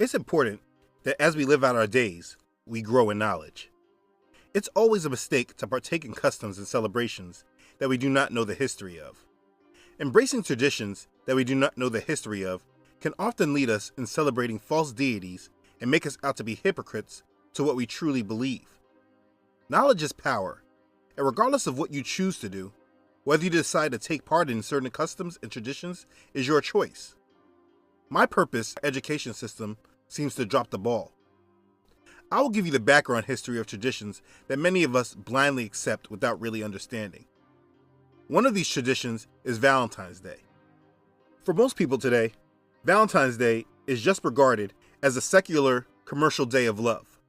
It's important that as we live out our days, we grow in knowledge. It's always a mistake to partake in customs and celebrations that we do not know the history of. Embracing traditions that we do not know the history of can often lead us in celebrating false deities and make us out to be hypocrites to what we truly believe. Knowledge is power, and regardless of what you choose to do, whether you decide to take part in certain customs and traditions is your choice. My purpose education system seems to drop the ball. I will give you the background history of traditions that many of us blindly accept without really understanding. One of these traditions is Valentine's Day. For most people today, Valentine's Day is just regarded as a secular, commercial day of love.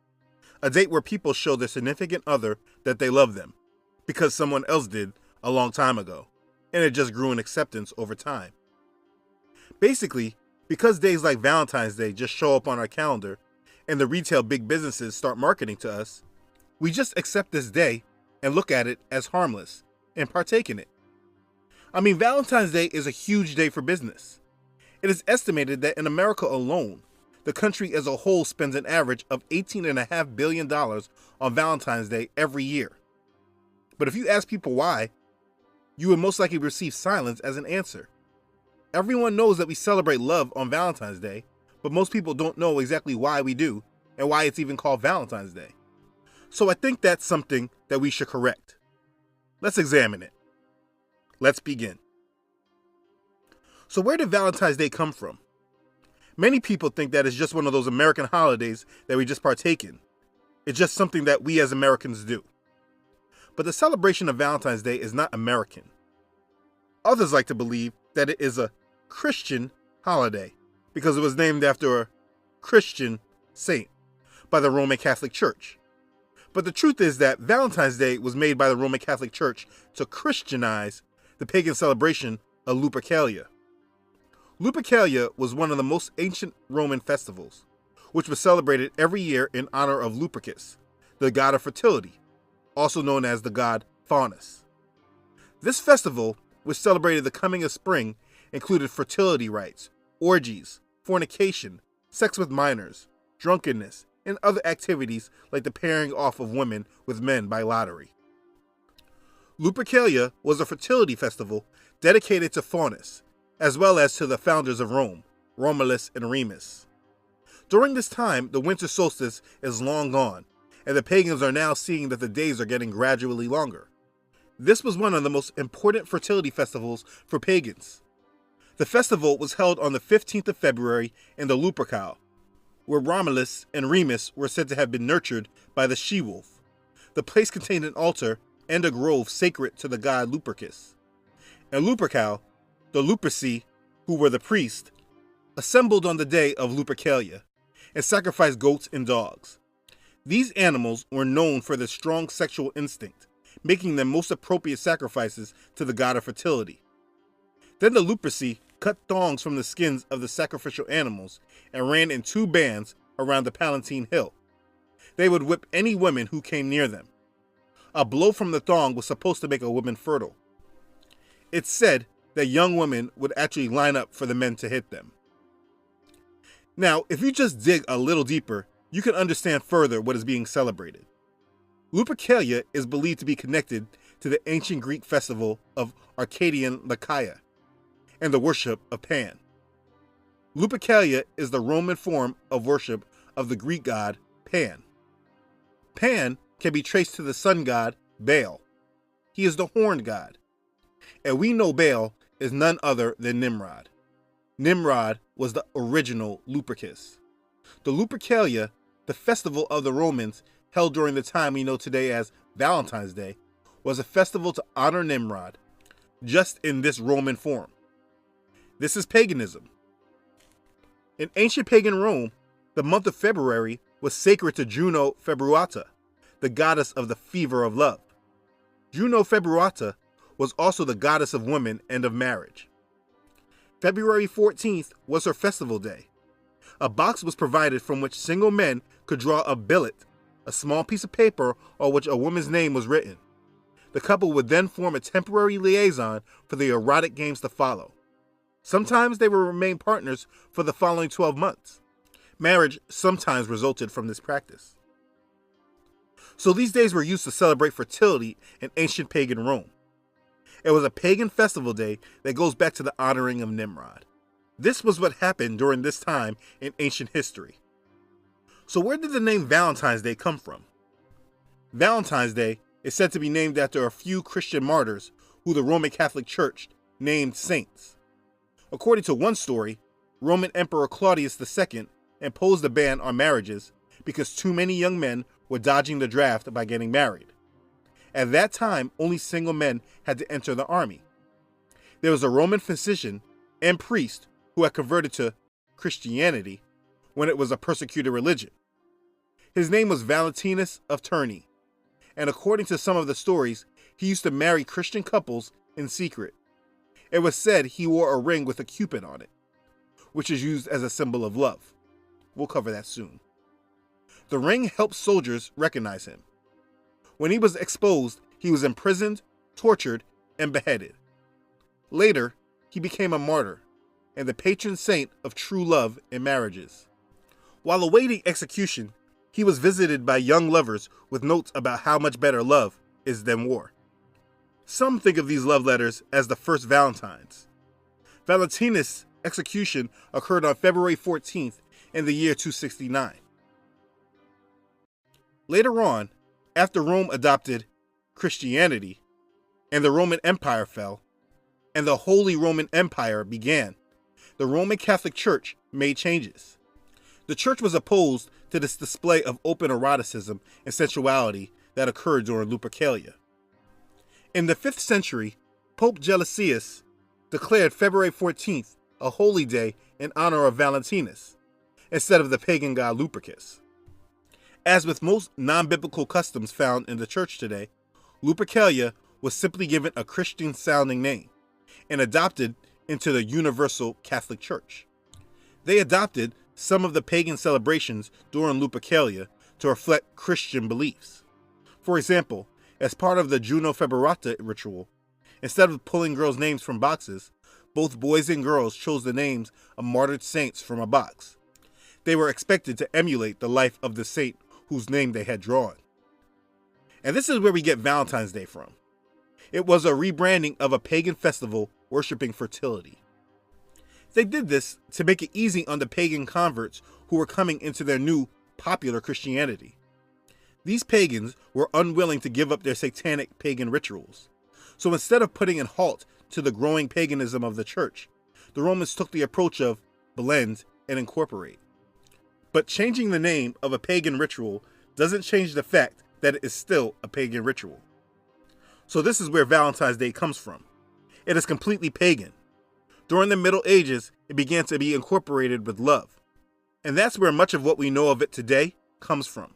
A date where people show their significant other that they love them, because someone else did a long time ago, and it just grew in acceptance over time. Basically, because days like Valentine's Day just show up on our calendar, and the retail big businesses start marketing to us, we just accept this day and look at it as harmless and partake in it. Valentine's Day is a huge day for business. It is estimated that in America alone, the country as a whole spends an average of $18.5 billion on Valentine's Day every year. But if you ask people why, you would most likely receive silence as an answer. Everyone knows that we celebrate love on Valentine's Day, but most people don't know exactly why we do and why it's even called Valentine's Day. So I think that's something that we should correct. Let's examine it. Let's begin. So where did Valentine's Day come from? Many people think that it's just one of those American holidays that we just partake in. It's just something that we as Americans do. But the celebration of Valentine's Day is not American. Others like to believe that it is a Christian holiday because it was named after a Christian saint by the Roman Catholic Church. But the truth is that Valentine's Day was made by the Roman Catholic Church to Christianize the pagan celebration of Lupercalia. Lupercalia was one of the most ancient Roman festivals, which was celebrated every year in honor of Lupercus, the god of fertility, also known as the god Faunus. This festival, which celebrated the coming of spring, included fertility rites, orgies, fornication, sex with minors, drunkenness, and other activities like the pairing off of women with men by lottery. Lupercalia was a fertility festival dedicated to Faunus, as well as to the founders of Rome, Romulus and Remus. During this time, the winter solstice is long gone, and the pagans are now seeing that the days are getting gradually longer. This was one of the most important fertility festivals for pagans. The festival was held on the 15th of February in the Lupercal, where Romulus and Remus were said to have been nurtured by the she-wolf. The place contained an altar and a grove sacred to the god Lupercus. In Lupercal, the Luperci, who were the priests, assembled on the day of Lupercalia and sacrificed goats and dogs. These animals were known for their strong sexual instinct, making them most appropriate sacrifices to the god of fertility. Then the Luperci cut thongs from the skins of the sacrificial animals and ran in two bands around the Palatine Hill. They would whip any women who came near them. A blow from the thong was supposed to make a woman fertile. It's said that young women would actually line up for the men to hit them. Now, if you just dig a little deeper, you can understand further what is being celebrated. Lupercalia is believed to be connected to the ancient Greek festival of Arcadian Lycaea and the worship of Pan. Lupercalia is the Roman form of worship of the Greek god Pan. Pan can be traced to the sun god Baal. He is the horned god. And we know Baal is none other than Nimrod. Nimrod was the original Lupercus. The Lupercalia, the festival of the Romans held during the time we know today as Valentine's Day, was a festival to honor Nimrod, just in this Roman form. This is paganism. In ancient pagan Rome, the month of February was sacred to Juno Februata, the goddess of the fever of love. Juno Februata was also the goddess of women and of marriage. February 14th was her festival day. A box was provided from which single men could draw a billet, a small piece of paper on which a woman's name was written. The couple would then form a temporary liaison for the erotic games to follow. Sometimes they would remain partners for the following 12 months. Marriage sometimes resulted from this practice. So these days were used to celebrate fertility in ancient pagan Rome. It was a pagan festival day that goes back to the honoring of Nimrod. This was what happened during this time in ancient history. So where did the name Valentine's Day come from? Valentine's Day is said to be named after a few Christian martyrs who the Roman Catholic Church named saints. According to one story, Roman Emperor Claudius II imposed a ban on marriages because too many young men were dodging the draft by getting married. At that time, only single men had to enter the army. There was a Roman physician and priest who had converted to Christianity when it was a persecuted religion. His name was Valentinius of Terni, and according to some of the stories, he used to marry Christian couples in secret. It was said he wore a ring with a cupid on it, which is used as a symbol of love. We'll cover that soon. The ring helped soldiers recognize him. When he was exposed, he was imprisoned, tortured, and beheaded. Later, he became a martyr and the patron saint of true love in marriages. While awaiting execution, he was visited by young lovers with notes about how much better love is than war. Some think of these love letters as the first Valentine's. Valentinius' execution occurred on February 14th in the year 269. Later on, after Rome adopted Christianity and the Roman Empire fell, and the Holy Roman Empire began, the Roman Catholic Church made changes. The church was opposed to this display of open eroticism and sensuality that occurred during Lupercalia. In the 5th century, Pope Gelasius declared February 14th a holy day in honor of Valentinus, instead of the pagan god Lupercus. As with most non-biblical customs found in the church today, Lupercalia was simply given a Christian-sounding name and adopted into the Universal Catholic Church. They adopted some of the pagan celebrations during Lupercalia to reflect Christian beliefs. For example, as part of the Juno Februata ritual, instead of pulling girls' names from boxes, both boys and girls chose the names of martyred saints from a box. They were expected to emulate the life of the saint whose name they had drawn. And this is where we get Valentine's Day from. It was a rebranding of a pagan festival worshiping fertility. They did this to make it easy on the pagan converts who were coming into their new popular Christianity. These pagans were unwilling to give up their satanic pagan rituals. So instead of putting a halt to the growing paganism of the church, the Romans took the approach of blend and incorporate. But changing the name of a pagan ritual doesn't change the fact that it is still a pagan ritual. So this is where Valentine's Day comes from. It is completely pagan. During the Middle Ages, it began to be incorporated with love. And that's where much of what we know of it today comes from.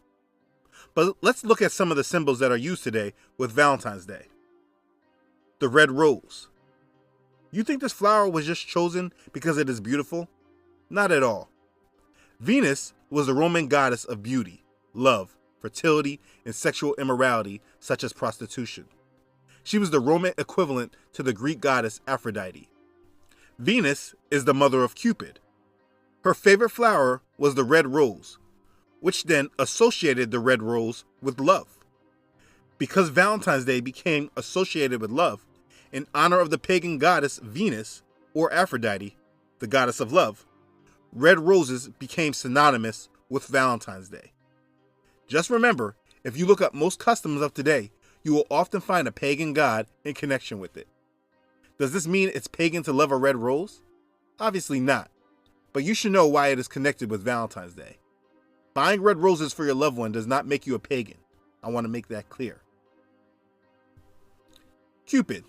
But let's look at some of the symbols that are used today with Valentine's Day. The red rose. You think this flower was just chosen because it is beautiful? Not at all. Venus was the Roman goddess of beauty, love, fertility, and sexual immorality, such as prostitution. She was the Roman equivalent to the Greek goddess Aphrodite. Venus is the mother of Cupid. Her favorite flower was the red rose, which then associated the red rose with love. Because Valentine's Day became associated with love, in honor of the pagan goddess Venus, or Aphrodite, the goddess of love, red roses became synonymous with Valentine's Day. Just remember, if you look up most customs of today, you will often find a pagan god in connection with it. Does this mean it's pagan to love a red rose? Obviously not, but you should know why it is connected with Valentine's Day. Buying red roses for your loved one does not make you a pagan. I want to make that clear. Cupid.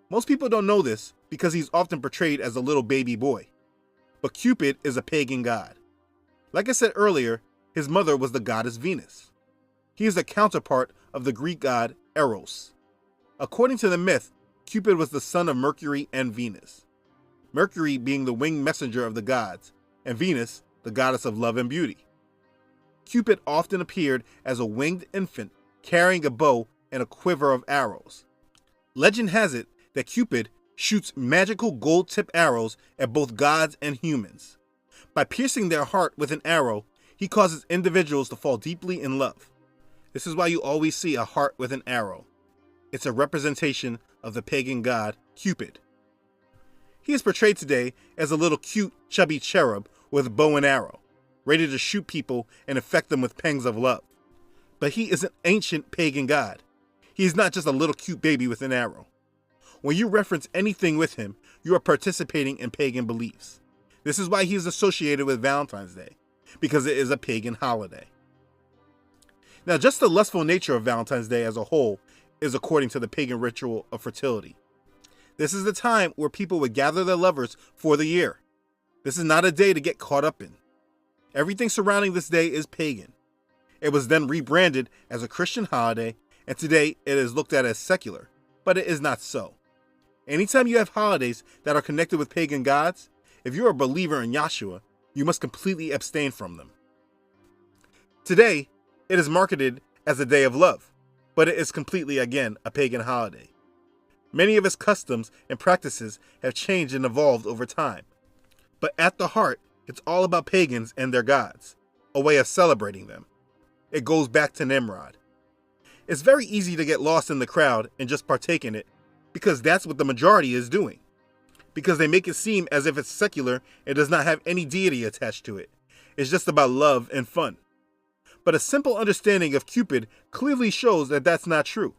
Most people don't know this because he's often portrayed as a little baby boy. But Cupid is a pagan god. Like I said earlier, his mother was the goddess Venus. He is a counterpart of the Greek god Eros. According to the myth, Cupid was the son of Mercury and Venus. Mercury being the winged messenger of the gods, and Venus, the goddess of love and beauty. Cupid often appeared as a winged infant carrying a bow and a quiver of arrows. Legend has it that Cupid shoots magical gold-tipped arrows at both gods and humans. By piercing their heart with an arrow, he causes individuals to fall deeply in love. This is why you always see a heart with an arrow. It's a representation of the pagan god Cupid. He is portrayed today as a little cute, chubby cherub with a bow and arrow, ready to shoot people and affect them with pangs of love. But he is an ancient pagan god. He is not just a little cute baby with an arrow. When you reference anything with him, you are participating in pagan beliefs. This is why he is associated with Valentine's Day, because it is a pagan holiday. Now, just the lustful nature of Valentine's Day as a whole is according to the pagan ritual of fertility. This is the time where people would gather their lovers for the year. This is not a day to get caught up in. Everything surrounding this day is pagan. It was then rebranded as a Christian holiday, and today it is looked at as secular, but it is not so. Anytime you have holidays that are connected with pagan gods, if you're a believer in Yahshua, you must completely abstain from them. Today, it is marketed as a day of love, but it is completely, again, a pagan holiday. Many of its customs and practices have changed and evolved over time. But at the heart, it's all about pagans and their gods, a way of celebrating them. It goes back to Nimrod. It's very easy to get lost in the crowd and just partake in it, because that's what the majority is doing. Because they make it seem as if it's secular and does not have any deity attached to it. It's just about love and fun. But a simple understanding of Cupid clearly shows that that's not true.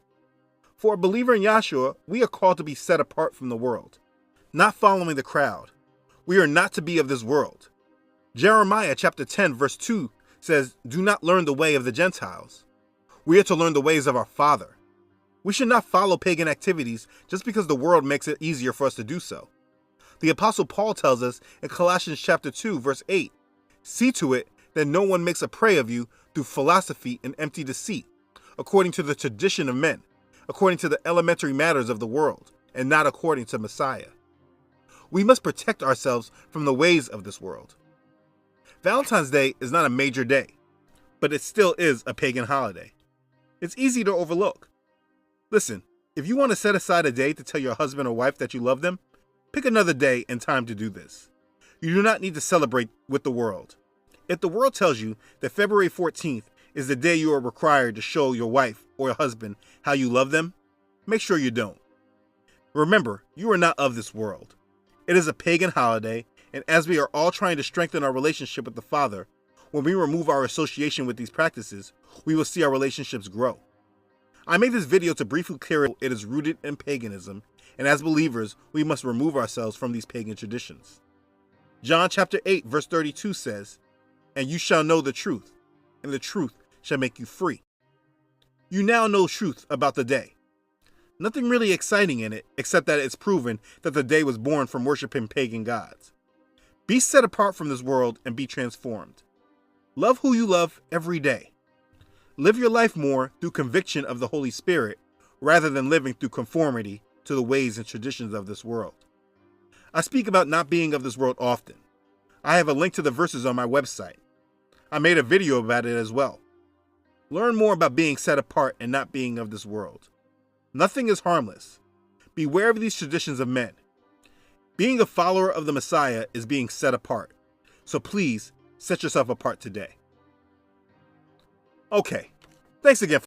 For a believer in Yahshua, we are called to be set apart from the world, not following the crowd. We are not to be of this world. Jeremiah chapter 10 verse 2 says, "Do not learn the way of the Gentiles." We are to learn the ways of our Father. We should not follow pagan activities just because the world makes it easier for us to do so. The Apostle Paul tells us in Colossians chapter 2 verse 8, "See to it that no one makes a prey of you through philosophy and empty deceit, according to the tradition of men, according to the elementary matters of the world, and not according to Messiah." We must protect ourselves from the ways of this world. Valentine's Day is not a major day, but it still is a pagan holiday. It's easy to overlook. Listen, if you want to set aside a day to tell your husband or wife that you love them, pick another day and time to do this. You do not need to celebrate with the world. If the world tells you that February 14th is the day you are required to show your wife or your husband how you love them, make sure you don't. Remember, you are not of this world. It is a pagan holiday, and as we are all trying to strengthen our relationship with the Father, when we remove our association with these practices, we will see our relationships grow. I made this video to briefly clear it is rooted in paganism, and as believers, we must remove ourselves from these pagan traditions. John chapter 8 verse 32 says, "And you shall know the truth, and the truth shall make you free." You now know truth about the day. Nothing really exciting in it, except that it's proven that the day was born from worshiping pagan gods. Be set apart from this world and be transformed. Love who you love every day. Live your life more through conviction of the Holy Spirit, rather than living through conformity to the ways and traditions of this world. I speak about not being of this world often. I have a link to the verses on my website. I made a video about it as well. Learn more about being set apart and not being of this world. Nothing is harmless. Beware of these traditions of men. Being a follower of the Messiah is being set apart. So please, set yourself apart today. Okay, thanks again.